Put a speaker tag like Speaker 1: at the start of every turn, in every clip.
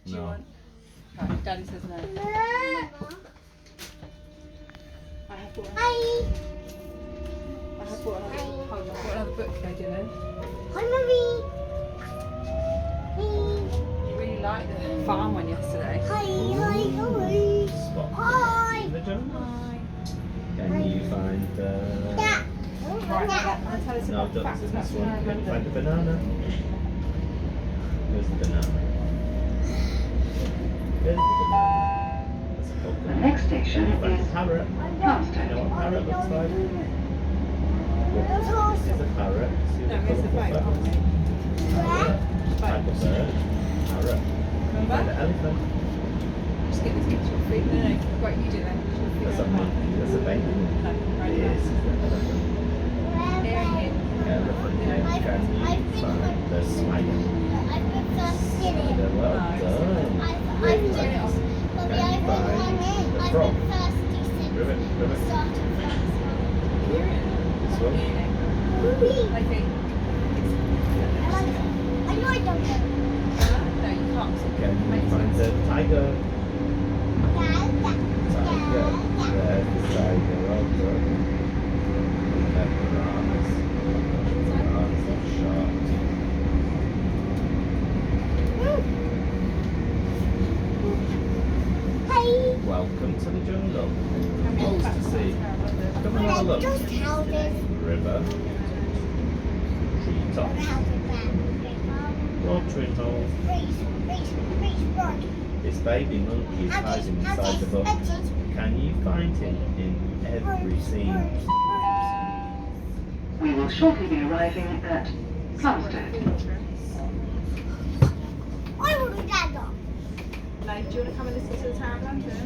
Speaker 1: Do you want? Right, Daddy says no. I have brought another book for you, Dylan.
Speaker 2: Hi, Mummy.
Speaker 1: You really liked the farm one yesterday.
Speaker 2: Hi.
Speaker 3: Spot.
Speaker 2: Hi.
Speaker 3: In the jungle.
Speaker 1: Hi.
Speaker 3: Can you find the...
Speaker 2: Yeah.
Speaker 1: Right, now tell us
Speaker 3: No,
Speaker 1: about the
Speaker 3: ducks
Speaker 1: facts
Speaker 3: in
Speaker 1: about
Speaker 3: this one. Can you
Speaker 1: London.
Speaker 3: find the banana? Where's the banana? There's the banana. That's a
Speaker 4: The
Speaker 3: coconut.
Speaker 4: next station
Speaker 3: Can you find the
Speaker 4: is
Speaker 3: parrot? You know
Speaker 4: Plumstead.
Speaker 3: what a parrot looks like? Here's a parrot. See
Speaker 1: No, it's the boat,
Speaker 3: colourful
Speaker 1: aren't we?
Speaker 3: feathers? Type of bird. Parrot. Can you find the elephant?
Speaker 1: Just get this picture of food. No, right, you do that.
Speaker 3: That's a monkey. That's a baby.
Speaker 1: No, right,
Speaker 3: This is the elephant.
Speaker 1: here.
Speaker 3: Elephant. Can you find the spider? Well done. Can you find the frog? Ribbit. This one.
Speaker 1: Okay. No, you can't.
Speaker 3: Can you find the tiger? Tiger. There's the tiger. Well done. Bananas. Bananas are sharp. Welcome to the jungle. Lots to see. Come and have a look. River. Treetops. Watering hole. This baby monkey is hiding inside the book. Can you find him in every scene?
Speaker 4: We will shortly be arriving at Plumstead.
Speaker 1: No, do you want to come and listen to the Tower of London?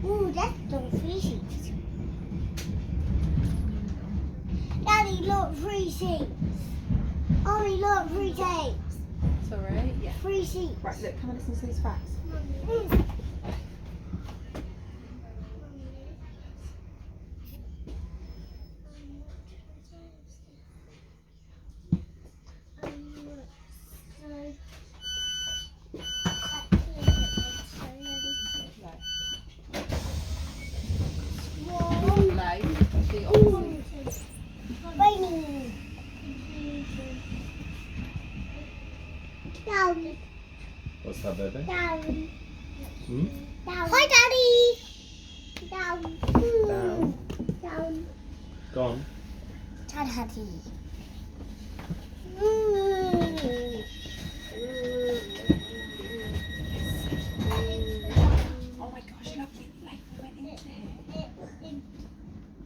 Speaker 2: Ooh, that's so fishy. Daddy, look, 3 sheets. Ollie, look, 3 sheets.
Speaker 1: Sorry, yeah.
Speaker 2: 3 sheets.
Speaker 1: Right, look, come and listen to these facts. The opposite.
Speaker 2: Raining. Down.
Speaker 3: What's that, baby?
Speaker 2: Down.
Speaker 3: Hmm?
Speaker 2: Down. Hi, Daddy. Down.
Speaker 3: Down.
Speaker 2: Down.
Speaker 3: Gone.
Speaker 2: Daddy.
Speaker 1: Oh my gosh, look, it like went into here.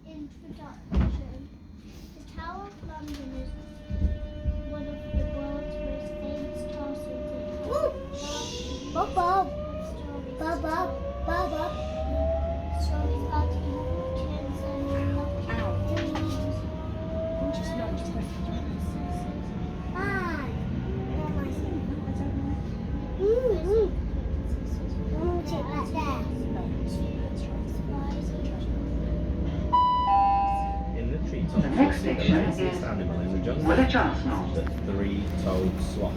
Speaker 5: Introduction. The Tower of London is one of the world's most famous castles.
Speaker 2: Bob.
Speaker 5: Stories about importance and dreams.
Speaker 1: Just not just like
Speaker 2: Hi. Take that there.
Speaker 3: In the treetops,
Speaker 4: The next
Speaker 3: you see the
Speaker 4: station
Speaker 3: laziest
Speaker 4: is
Speaker 3: animal in the jungle.
Speaker 4: Woolwich Arsenal.
Speaker 3: The 3-toed sloth.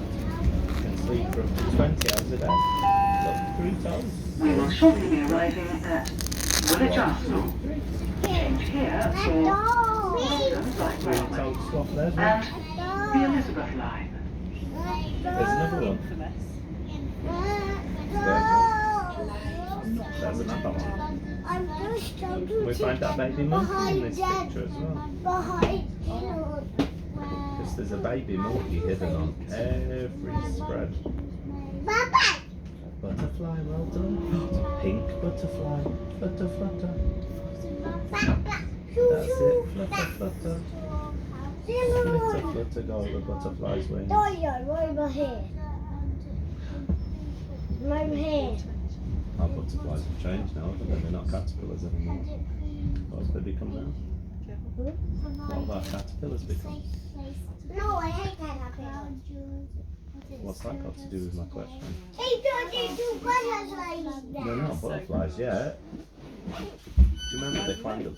Speaker 3: Can sleep for up to 20 hours a day. Look, 3 toes.
Speaker 4: We will shortly be arriving at Woolwich Arsenal. Change here for London Light Railway
Speaker 3: 3-toed sloth there.
Speaker 4: and the Elizabeth Line.
Speaker 3: There's another one.
Speaker 1: infamous.
Speaker 3: There's another one.
Speaker 2: I'm just going to
Speaker 3: We find that baby monkey in this
Speaker 2: behind
Speaker 3: picture as well.
Speaker 2: behind
Speaker 3: Because there's a baby monkey hidden on every spread.
Speaker 2: Baba.
Speaker 3: Butterfly, well done. Pink butterfly. Flutter, flutter. That's it. Flutter, flutter. Flutter, flutter, go the butterfly's wings.
Speaker 2: Over here. Over here.
Speaker 3: Our butterflies have changed now, haven't they? They're not caterpillars anymore. What have they become now? What have our caterpillars become?
Speaker 2: No, I hate caterpillars.
Speaker 3: What's that got to do with my question?
Speaker 2: They don't do butterflies.
Speaker 3: They're not butterflies yet. Do you remember they climbed up